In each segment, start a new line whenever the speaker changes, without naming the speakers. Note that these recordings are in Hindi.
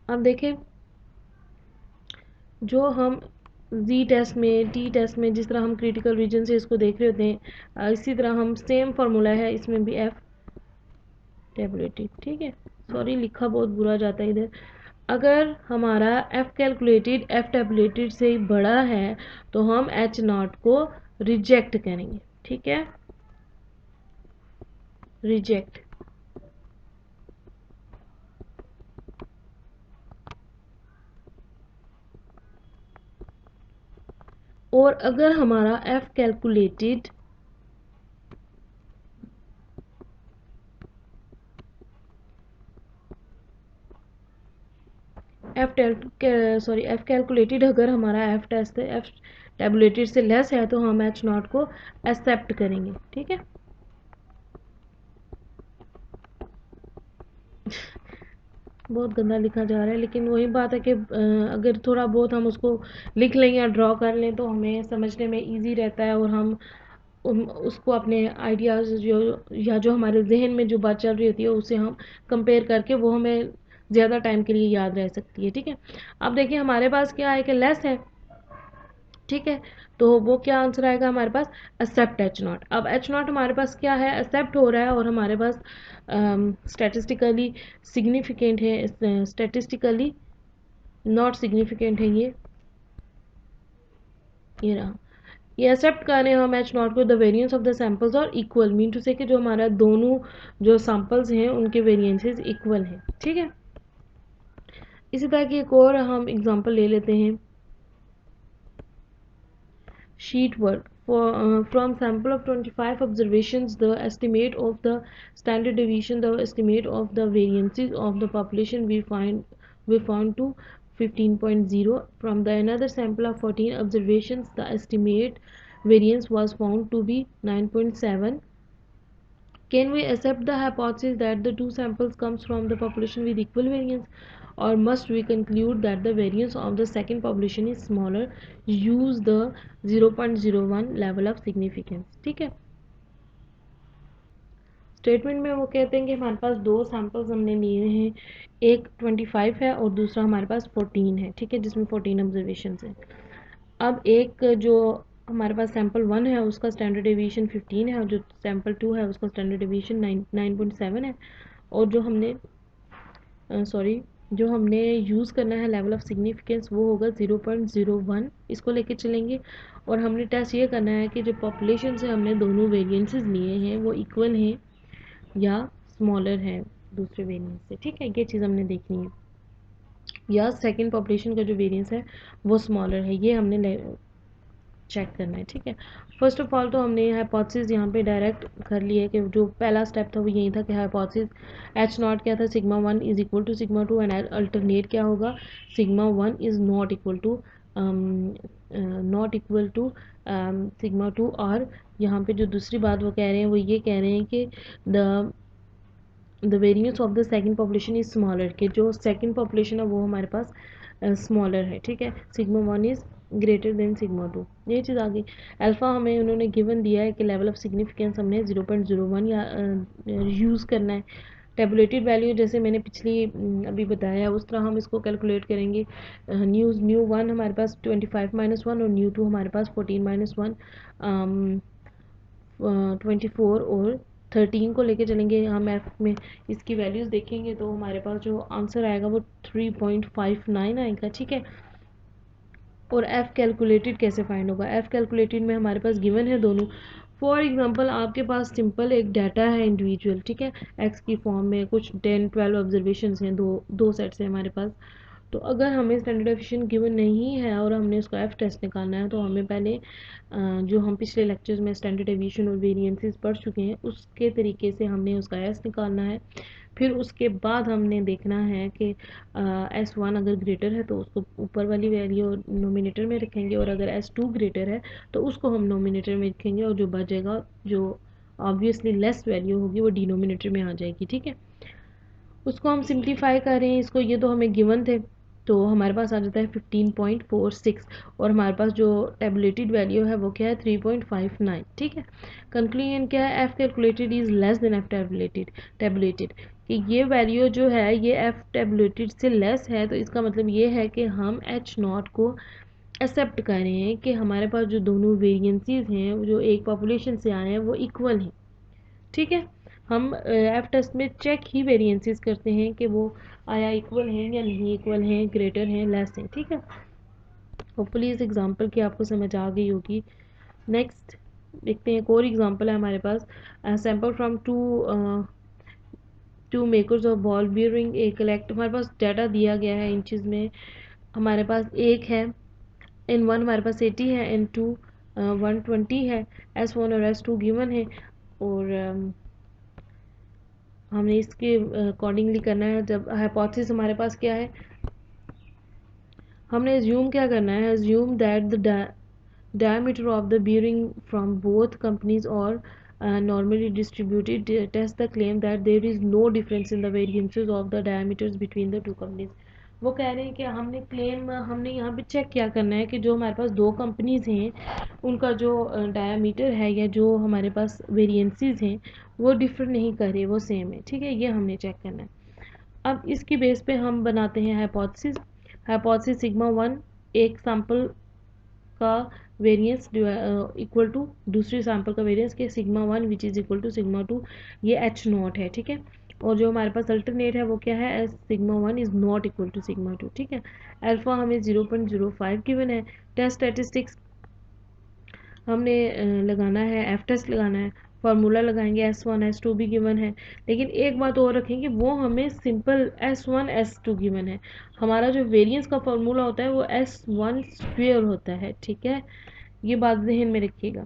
अब देखें, जो हम जी टेस्ट में, टी टेस्ट में जिस तरह हम क्रिटिकल रीजन से इसको देख रहे होते हैं, इसी तरह हम सेम फार्मूला है इसमें भी एफ टेबलेटेड, ठीक है। सॉरी लिखा बहुत बुरा जाता है इधर। अगर हमारा एफ कैलकुलेटेड एफ टेबलेटेड से बड़ा है तो हम एच नॉट को रिजेक्ट करेंगे, ठीक है, रिजेक्ट। और अगर हमारा एफ कैलकुलेटेड एफ कैलकुलेटेड अगर हमारा एफ टेस्ट एफ टेबलेटेड से लेस है तो हम एच नॉट को एक्सेप्ट करेंगे, ठीक है। बहुत गंदा लिखा जा रहा है, लेकिन वही बात है कि अगर थोड़ा बहुत हम उसको लिख लें या ड्रॉ कर लें तो हमें समझने में इजी रहता है, और हम उसको अपने आइडियाज़ जो या जो हमारे जहन में जो बात चल रही होती है उससे हम कंपेयर करके वो हमें ज़्यादा टाइम के लिए याद रह सकती है, ठीक है। अब देखिए हमारे पास क्या है कि लेस है, ठीक है, तो वो क्या आंसर आएगा हमारे पास, एक्सेप्ट एच नॉट। अब एच नॉट हमारे पास क्या है, एक्सेप्ट हो रहा है, और हमारे पास स्टैटिस्टिकली सिग्निफिकेंट है, स्टैटिस्टिकली नॉट सिग्निफिकेंट है ये रहा। ये एक्सेप्ट कर रहे हैं हम एच नॉट को, the variance of the samples और इक्वल, मीन टू से कि जो हमारा दोनों जो सैंपल्स हैं उनके वेरिएंसेस इक्वल हैं, ठीक है। इसी तरह की एक और हम एग्जांपल ले लेते हैं, sheet work. From sample of 25 observations, the estimate of the standard deviation, the estimate of the variances of the population we found to 15.0. From the another sample of 14 observations, the estimate variance was found to be 9.7. Can we accept the hypothesis that the two samples comes from the population with equal variance, or must we conclude that the variance of the second population is smaller? Use the 0.01 level of significance, ठीक है। स्टेटमेंट में वो कहते हैं कि हमारे पास दो सैंपल्स हमने लिए हैं, एक 25 है और दूसरा हमारे पास 14 है, ठीक है, जिसमें 14 ऑब्जर्वेशन है। अब एक जो हमारे पास सैंपल 1 है उसका स्टैंडर्ड डेविएशन 15 है, और जो सैंपल 2 है उसका स्टैंडर्ड डेविएशन 9.7 है, और जो हमने सॉरी जो हमने यूज़ करना है लेवल ऑफ सिग्निफिकेंस वो होगा 0.01, इसको लेके चलेंगे। और हमने टेस्ट ये करना है कि जो पॉपुलेशन से हमने दोनों वेरिएंसेस लिए हैं वो इक्वल हैं या स्मॉलर है दूसरे वेरिएंस से, ठीक है, ये चीज़ हमने देखनी है, या सेकंड पॉपुलेशन का जो वेरिएंस है वो स्मॉलर है, ये हमने चेक करना है, ठीक है। फर्स्ट ऑफ ऑल तो हमने हाइपोथेसिस यहाँ पे डायरेक्ट कर लिया है कि जो पहला स्टेप था वो यही था कि हाइपोथेसिस एच नॉट क्या था, sigma 1 is equal to sigma 2, and alternate क्या होगा, sigma 1 is not equal to sigma 2। और यहाँ पे जो दूसरी बात वो कह रहे हैं वो ये कह रहे हैं कि the variance of the second population is smaller, कि जो सेकंड पॉपुलेशन है वो हमारे पास स्मॉलर है, ठीक है, sigma 1 is greater than sigma 2, ये चीज़ आ गई। अल्फ़ा हमें उन्होंने गिवन दिया है कि लेवल ऑफ सिग्निफिकेंस हमने 0.01 या यूज़ करना है। टेबुलेटेड वैल्यू जैसे मैंने पिछली अभी बताया उस तरह हम इसको कैलकुलेट करेंगे। न्यू 1 हमारे पास 25-1, और न्यू 2 हमारे पास 14-1, 24 और 13 को लेके चलेंगे। हम एफ में इसकी वैल्यूज़ देखेंगे तो हमारे पास जो आंसर आएगा वो 3.59 आएगा, ठीक है। और एफ़ कैलकुलेटेड कैसे फाइंड होगा, एफ़ कैलकुलेटेड में हमारे पास गिवन है दोनों। फॉर एग्जांपल आपके पास सिंपल एक डाटा है इंडिविजुअल, ठीक है, एक्स की फॉर्म में कुछ 10-12 ऑब्जर्वेशंस हैं, दो सेट्स हैं हमारे पास। तो अगर हमें स्टैंडर्ड डेविएशन गिवन नहीं है और हमने उसका एफ टेस्ट निकालना है तो हमें पहले जो हम पिछले लेक्चर्स में स्टैंडर्ड डेविएशन और वेरिएंसेस पढ़ चुके हैं उसके तरीके से हमने उसका एस निकालना है। फिर उसके बाद हमने देखना है कि S1 अगर ग्रेटर है तो उसको ऊपर वाली वैल्यू नोमिनेटर में रखेंगे, और अगर S2 ग्रेटर है तो उसको हम नोमिनेटर में रखेंगे, और जो बचेगा जो ऑब्वियसली लेस वैल्यू होगी वो डिनोमिनेटर में आ जाएगी, ठीक है। उसको हम सिंप्लीफाई कर रहे हैं, इसको ये तो हमें गिवन थे, तो हमारे पास आ जाता है 15.46 और हमारे पास जो टेबुलेटेड वैल्यू है वो क्या है 3.59। ठीक है, कंक्लूजन क्या है, F calculated is less than F tabulated कि ये वैल्यू जो है ये एफ टेबुलेटेड से लेस है, तो इसका मतलब ये है कि हम एच नॉट को एक्सेप्ट कर रहे हैं कि हमारे पास जो दोनों वेरिएंसीज हैं जो एक पॉपुलेशन से आए हैं वो इक्वल हैं। ठीक है, हम एफ टेस्ट में चेक ही वेरिएंसीज करते हैं कि वो आया इक्वल हैं या नहीं इक्वल हैं, ग्रेटर हैं, लेस हैं। ठीक है, होपफुली इस एग्जांपल की आपको समझ आ गई होगी। नेक्स्ट देखते हैं, एक और एग्जांपल है हमारे पास, sample from two makers of ball bearing a collect. हमारे पास डाटा दिया गया है इन चीज़ में, हमारे पास एक है, इन वन हमारे पास 80 है, इन टू 120 है, S1 और S2 गिवन है और हमने इसके अकॉर्डिंगली करना है। जब हाइपोथेसिस हमारे पास क्या है, हमने एज्यूम क्या करना है, assume that the diameter of the bearing from both companies or normally distributed, test the claim that there is no difference in the variances of the diameters between the two companies। वो कह रहे हैं कि हमने यहाँ पे चेक क्या करना है कि जो हमारे पास दो कंपनीज हैं उनका जो डायामीटर है या जो हमारे पास वेरिएंसीज हैं वो डिफर नहीं कर रहे, वो सेम है। ठीक है, ये हमने चेक करना है। अब इसकी बेस पे हम बनाते हैं हाइपोथेसिस। हाइपोथेसिस सिग्मा वन, एक सैंपल का वेरिएंस इक्वल टू दूसरी सैंपल का वेरिएंस के sigma one which is equal to sigma two, ये एच नॉट है। ठीक है, और जो हमारे पास अल्टरनेट है वो क्या है, S sigma one is not equal to sigma two. ठीक है, अल्फा हमें 0.05 गिवन है। टेस्ट स्टैटिस्टिक्स हमने लगाना है, एफ टेस्ट लगाना है, फार्मूला लगाएंगे, S1 S2 भी गिवन है। लेकिन एक बात और रखेंगे, वो हमें सिंपल S1 S2 गिवन है, हमारा जो वेरिएंस का फार्मूला होता है वो S1 स्क्वेयर होता है। ठीक है, ये बात ज़हन में रखिएगा।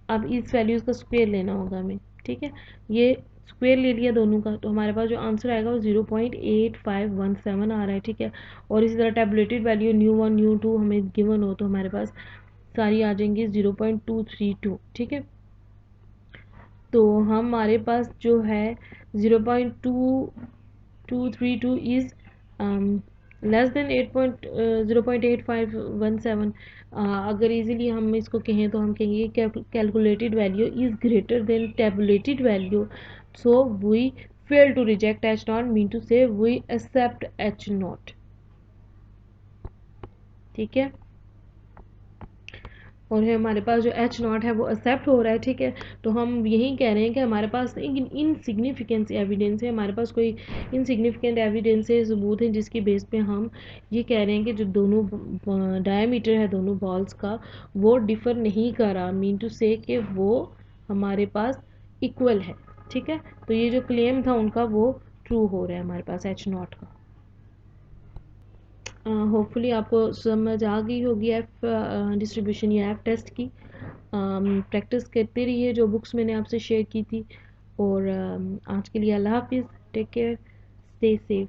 अब इस वैल्यूज़ का स्क्वेयर लेना होगा हमें। ठीक है, ये स्क्वेयर ले लिया दोनों का, तो हमारे पास जो आंसर आएगा वो 0.8517 आ रहा है। ठीक है, और इसी तरह tabulated value nu one nu two हमें गिवन हो तो हमारे पास सारी आ जाएंगी 0.232। ठीक है, तो हमारे पास जो है 0.2232 इज़ लेस देन 0.8517। अगर इजीली हम इसको कहें तो हम कहेंगे calculated value is greater than tabulated value, so we fail to reject H naught, mean to say we accept H naught. ठीक है, और है हमारे पास जो एच नॉट है वो एक्सेप्ट हो रहा है। ठीक है, तो हम यही कह रहे हैं कि हमारे पास इनसिग्निफिकेंस एविडेंस है, हमारे पास कोई इनसिग्निफिकेंट एविडेंस है, सबूत है जिसकी बेस पे हम ये कह रहे हैं कि जो दोनों डायमीटर है दोनों बॉल्स का वो डिफ़र नहीं कर रहा, मीन टू से कि वो हमारे पास इक्वल है। ठीक है, तो ये जो क्लेम था उनका वो ट्रू हो रहा है हमारे पास एच नॉट का। होपफुली आपको समझ आ गई होगी एफ डिस्ट्रीब्यूशन या एफ टेस्ट की। प्रैक्टिस करते रहिए जो बुक्स मैंने आपसे शेयर की थी, और आज के लिए अल्लाह हाफिज़, टेक केयर, स्टे सेफ।